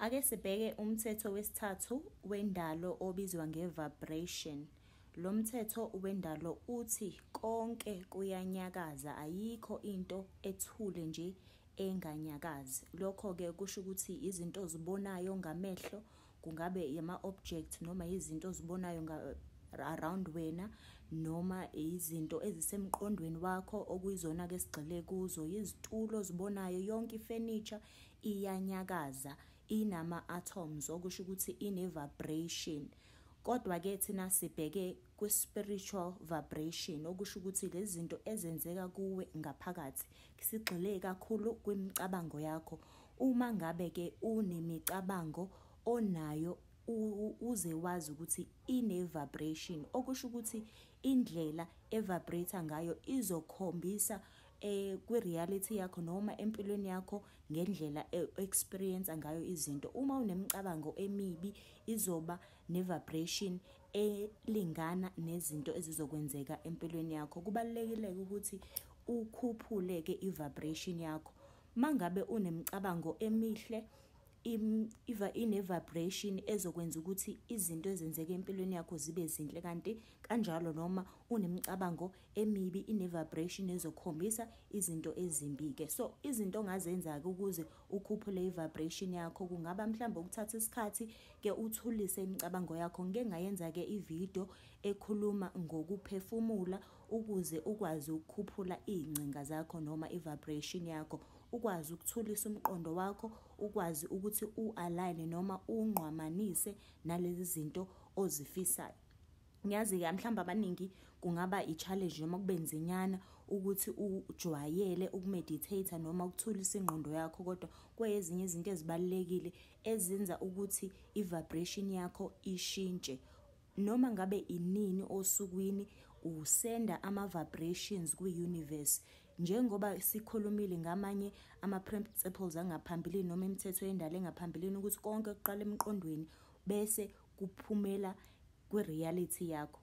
Ake sibheke umthetho wesithathu wendalo obizwa nge-vibration. Lo mthetho wendalo uthi konke kuyanyakaza, ayikho into ethule nje enganyakazi. Lokho-ke kusho ukuthi izinto ozibonayo ngamehlo, kungabe ama-object noma izinto ozibonayo around wena, noma izinto ezisemqondweni wakho okuyizona-ke esigxile kuzo, izitulo ozibonayo, yonke ifurniture iyanyakaza, inama-atoms, okusho ukuthi ine-vibration. Kodwa-ke thina sibheke kwi-spiritual vibration, okusho ukuthi lezi zinto ezenzeka kuwe ngaphakathi. Sigxile kakhulu kwimicabango yakho. Uma ngabe-ke unemicabango onayo uze wazi ukuthi ine-vibration, okusho ukuthi indlela evibrate ngayo izokhombisa kwi-reality yakho noma empilweni yakho ngendlela experience ngayo izinto. Uma unemicabango emibi izoba ne-vibration elingana nezinto ezizokwenzeka empilweni yakho. Kubalulekile ukuthi ukhuphule-ke i-vibration yakho. Mangabe unemicabango emihle, ine-vibration ezokwenza ukuthi izinto ezenzeka empilweni yakho zibe zinhle, kanti kanjalo noma unemicabango emibi, ine-vibration ezokhombisa izinto ezimbi-ke. So izinto ongazenza-ke ukuze ukhuphule i-vibration yakho kungaba mhlawumbe ukuthatha isikhathi-ke uthulise imicabango yakho. Ngike ngayenza-ke ividiyo ekhuluma ngokuphefumula ukuze ukwazi ukukhuphula iy'ngcinga zakho noma i-vibration yakho, ukwazi ukuthulisa umqondo wakho, ukwazi ukuthi u-align noma unqwamanise nalezi zinto ozifisayo. Ngiyazi-ke mhlawumbe abaningi kungaba i-challenge noma kube nzinyana ukuthi ujwayele ukumeditate noma ukuthulisa ingqondo yakho, kodwa kwezinye izinto ezibalulekile ezenza ukuthi i-vibration yakho ishintshe. Noma ngabe inini osukwini usenda ama-vibrations kwi-universe. Njengoba sikhulumile ngamanye ama-principles angaphambilini noma imithetho yendalo engaphambilini ukuthi konke kuqala emqondweni bese kuphumela kwi-reality yakho.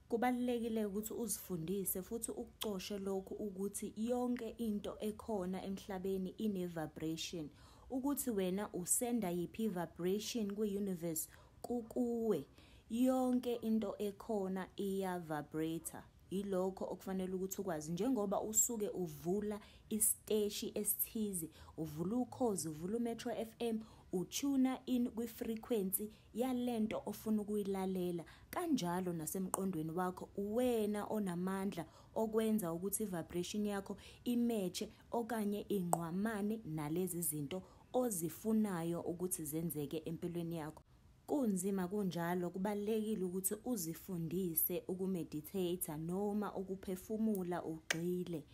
Kubalulekile ukuthi uzifundise futhi ukucoshe lokhu ukuthi yonke into ekhona emhlabeni ine-vibration, ukuthi wena usenda yiphi vibration kwi-universe kukuwe. Yonke into ekhona iya-vibrate. Yilokho okufanele ukuthi ukwazi. Njengoba usuke uvula isiteshi esithize, uvula Ukhozi, uvula uMetro FM, utuna in kwi-frequency yalento ofuna ukuyilalela, kanjalo nasemqondweni wakho uwena onamandla okwenza ukuthi i-vibration yakho imeche okanye inqwamane nalezi zinto ozifunayo ukuthi zenzeke empilweni yakho. Kunzima kunjalo, kubalulekile ukuthi uzifundise ukumeditate noma ukuphefumula ugxile.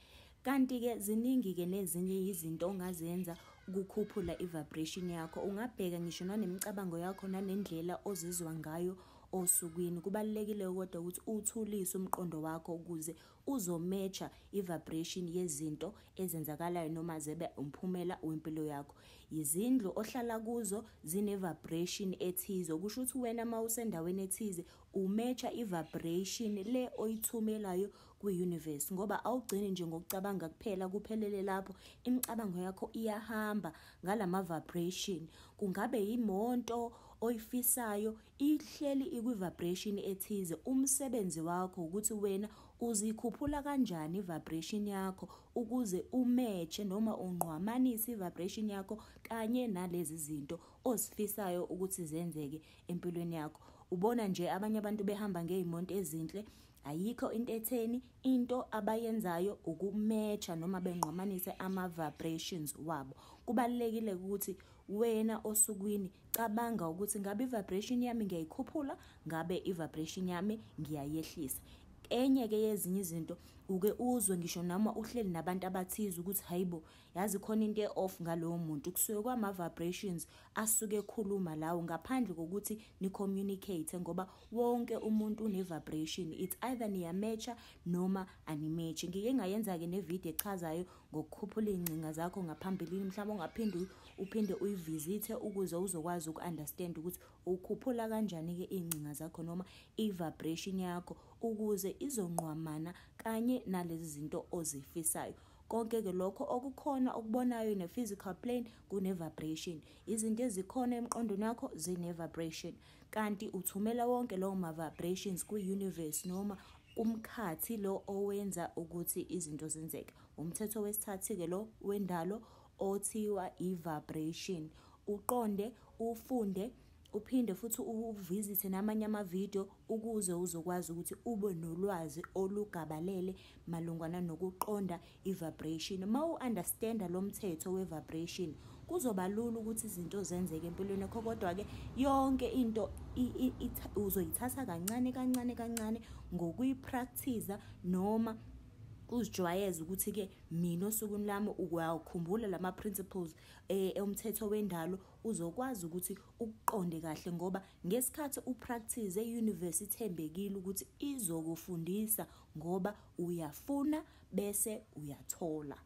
Kanti-ke ziningi-ke nezinye izinto ongazenza ukukhuphula i-vibration yakho. Ungabheka ngisho nanemicabango yakho nanendlela ozizwa ngayo osukwini. Kubalulekile kodwa ukuthi uthulise umqondo wakho ukuze uzomecha i-vibration yezinto ezenzakalayo noma zebe umphumela wempilo yakho. Izindlu ohlala kuzo zine-vibration ethize, okusho ukuthi wena uma usendaweni ethize umecha i-vibration le oyithumelayo kwi-universe, ngoba awugcini nje ngokucabanga kuphela kuphelele lapho. Imicabango yakho iyahamba ngalama-vibration. Kungabe imoto oyifisayo ihleli ikwi-vibration ethize. Umsebenzi wakho ukuthi wena uzikhuphula kanjani i-vibration yakho ukuze umeche noma unqwamanise i-vibration yakho kanye nalezi zinto ozifisayo ukuthi zenzeke empilweni yakho. Ubona nje abanye abantu behamba ngey'monto ezinhle, ayikho into etheni, into abayenzayo ukumecha noma benqwamanise ama-vibrations wabo. Kubalulekile ukuthi wena osukwini cabanga ukuthi ngabe i-vibration yami ngiyayikhuphula, ngabe i-vibration yami ngiyayehlisa. Enye-ke yezinye izinto uke uzwe ngisho noma uhleli nabantu abathize ukuthi hayibo, yazi khona into e-off ngalowo muntu, kusuke kwama-vibrations asuke ekhuluma lawo ngaphandle kokuthi ni-communicate, ngoba wonke umuntu une-vibration. It's either niyamecha noma animechi. Ngike ngayenza-ke nevidiyo echazayo ngokukhuphula iy'ngcinga zakho ngaphambilini, mhlawumbe uphinde uyivisithe ukuze uzokwazi uku-understand ukuthi ukhuphula kanjani-ke iy'ngcinga zakho noma i-vibration yakho ukuze izonqwamana kanye nalezi zinto ozifisayo. Konke-ke lokho okukhona okubonayo ne-physical plane kune-vibration. Izinto ezikhona emqondweni wakho zine-vibration. Kanti uthumela wonke lawo ma-vibrations kwi-universe noma kumkhathi lo owenza ukuthi izinto zenzeke. Umthetho wesithathu-ke lo wendalo othiwa i-vibration. Uqonde, ufunde, uphinde futhi uvisithe namanye ama-video ukuze uzokwazi ukuthi ube nolwazi olugabalele malungana nokuqonda i-vibration. Uma u-understanda lo mthetho we-vibration, kuzoba lula ukuthi izinto zenzeke empilweni yakho. Kodwa-ke yonke into uzoyithatha kancane kancane kancane ngokuyipractice noma uzijwayeze ukuthi-ke mina osukwini lami uyawukhumbula lama principles umthetho wendalo, uzokwazi ukuthi ukuqonde kahle, ngoba ngesikhathi upractice e-universe ithembekile ukuthi izokufundisa ngoba uyafuna bese uyathola.